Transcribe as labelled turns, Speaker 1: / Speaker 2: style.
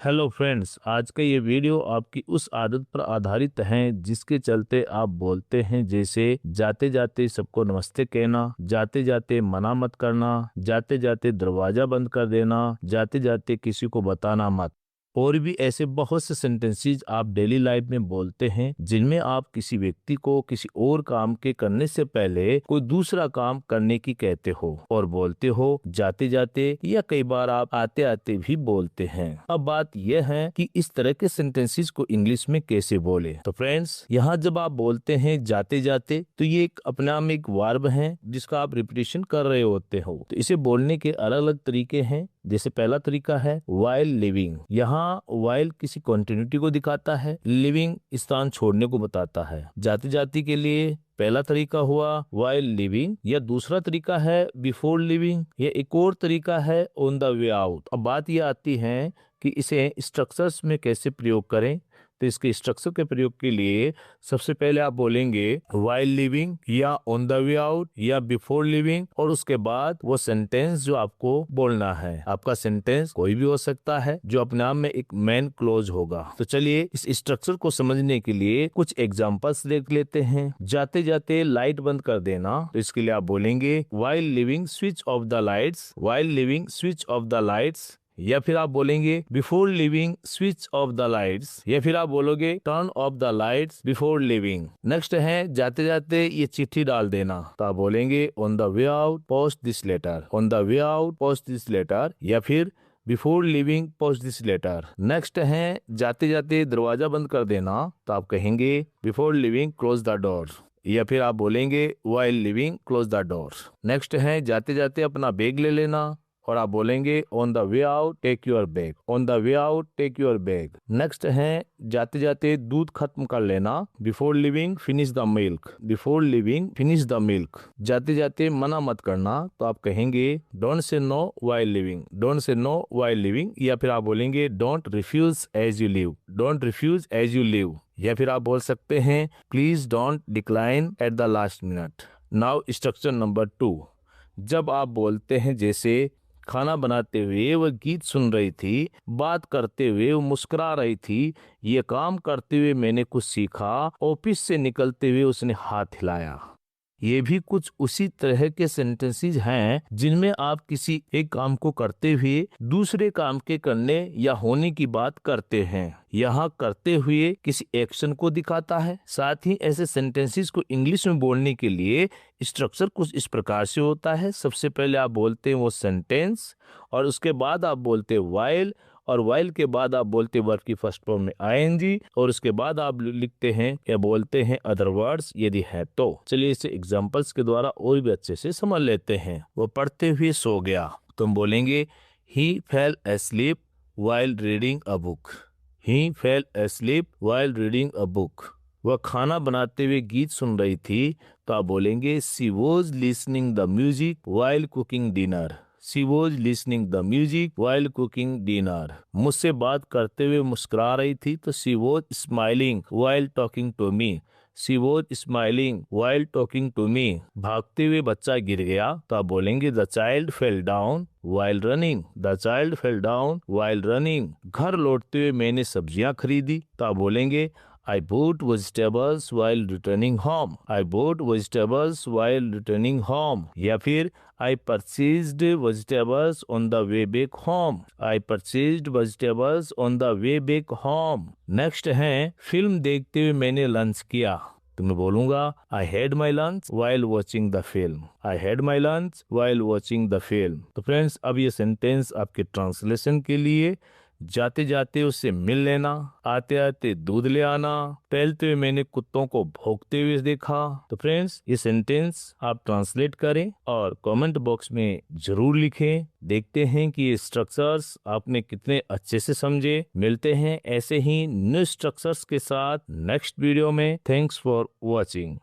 Speaker 1: Hello friends, आज का ये वीडियो आपकी उस आदत पर आधारित है जिसके चलते आप बोलते हैं जैसे जाते जाते सबको नमस्ते कहना, जाते जाते मना मत करना, जाते जाते दरवाजा बंद कर देना, जाते जाते किसी को बताना मत। और भी ऐसे बहुत से सेंटेंसेस आप डेली लाइफ में बोलते हैं जिनमें आप किसी व्यक्ति को किसी और काम के करने से पहले कोई दूसरा काम करने की कहते हो और बोलते हो जाते जाते, या कई बार आप आते आते भी बोलते हैं। अब बात यह है कि इस तरह के सेंटेंसेस को इंग्लिश में कैसे बोले। तो फ्रेंड्स, यहाँ जब आप बोलते हैं जाते जाते तो ये एक अपना में एक वर्ब है जिसका आप रिपीटेशन कर रहे होते हो। तो इसे बोलने के अलग अलग तरीके हैं। जैसे पहला तरीका है वाइल लिविंग। यहाँ वाइल किसी कंटिन्यूटी को दिखाता है, लिविंग स्थान छोड़ने को बताता है। जाते जाते के लिए पहला तरीका हुआ वाइल लिविंग, या दूसरा तरीका है बिफोर लिविंग, या एक और तरीका है ऑन द वे आउट। अब बात यह आती है कि इसे स्ट्रक्चर्स में कैसे प्रयोग करें। तो इसके स्ट्रक्चर के प्रयोग के लिए सबसे पहले आप बोलेंगे वाइल लिविंग या ऑन द वे आउट या बिफोर लिविंग, और उसके बाद वो सेंटेंस जो आपको बोलना है। आपका सेंटेंस कोई भी हो सकता है जो अपने आप में एक मेन क्लोज होगा। तो चलिए इस स्ट्रक्चर को समझने के लिए कुछ एग्जांपल्स देख लेते हैं। जाते जाते लाइट बंद कर देना, तो इसके लिए आप बोलेंगे while living switch off the lights, while living switch off the lights. या फिर आप बोलेंगे before living switch off the lights, या फिर आप बोलोगे turn off the lights before living. Next है जाते जाते ये चिट्ठी डाल देना, तो आप बोलेंगे on the way out post this letter, on the way out post this letter, या फिर before leaving post this letter. Next है जाते जाते दरवाजा बंद कर देना, तो आप कहेंगे before living close the door, या फिर आप बोलेंगे while living close the door. Next है जाते जाते अपना बैग ले लेना, और आप बोलेंगे on the way out take your bag, on the way out take your bag. Next है जाते जाते दूध खत्म कर लेना, before leaving finish the milk, before leaving finish the milk. जाते जाते मना मत करना, तो आप कहेंगे don't say no while leaving, don't say no while leaving, या फिर आप बोलेंगे don't refuse as you leave, don't refuse as you leave. या फिर आप बोल सकते हैं please don't decline at the last minute. Now structure number 2, जब आप बोलते हैं जैसे खाना बनाते हुए वह गीत सुन रही थी, बात करते हुए वो मुस्कुरा रही थी, ये काम करते हुए मैंने कुछ सीखा, ऑफिस से निकलते हुए उसने हाथ हिलाया। ये भी कुछ उसी तरह के सेंटेंसेस हैं जिनमें आप किसी एक काम को करते हुए दूसरे काम के करने या होने की बात करते हैं। यहाँ करते हुए किसी एक्शन को दिखाता है। साथ ही ऐसे सेंटेंसेस को इंग्लिश में बोलने के लिए स्ट्रक्चर कुछ इस प्रकार से होता है। सबसे पहले आप बोलते हैं वो सेंटेंस, और उसके बाद आप बोलते हैं वाइल, और वाइल के बाद आप बोलते वर्ब की फर्स्ट फॉर्म में आईएनजी, और उसके बाद आप लिखते हैं या बोलते हैं अदर वर्ड्स यदि है तो। चलिए इसे एग्जांपल्स के द्वारा और भी अच्छे से समझ लेते हैं। वो पढ़ते हुए सो गया, तुम बोलेंगे he fell asleep while reading a book, he fell asleep while reading a book. वह खाना बनाते हुए गीत सुन रही थी, तो आप बोलेंगे she was listening the music while cooking dinner, She was listening the music while cooking dinner. मुझसे बात करते हुए मुस्कुरा रही थी, तो she was smiling while talking to me. She was smiling while talking to me. भागते हुए बच्चा गिर गया, तो आप बोलेंगे the child fell down while running. The child fell down while running. घर लौटते हुए मैंने सब्जियां खरीदी, तो आप बोलेंगे I bought vegetables while returning home. I bought vegetables while returning home. या फिर I purchased vegetables on the way back home. I purchased vegetables on the way back home. Next है फिल्म देखते हुए मैंने लंच किया, तो मैं बोलूंगा I had my lunch while watching the film. I had my lunch while watching the film. तो friends, अब ये सेंटेंस आपके ट्रांसलेशन के लिए जाते जाते उससे मिल लेना, आते आते दूध ले आना, टहलते हुए मैंने कुत्तों को भौंकते हुए देखा। तो फ्रेंड्स, ये सेंटेंस आप ट्रांसलेट करें और कमेंट बॉक्स में जरूर लिखें। देखते हैं कि ये स्ट्रक्चर्स आपने कितने अच्छे से समझे। मिलते हैं ऐसे ही न्यू स्ट्रक्चर्स के साथ नेक्स्ट वीडियो में। Thanks for watching.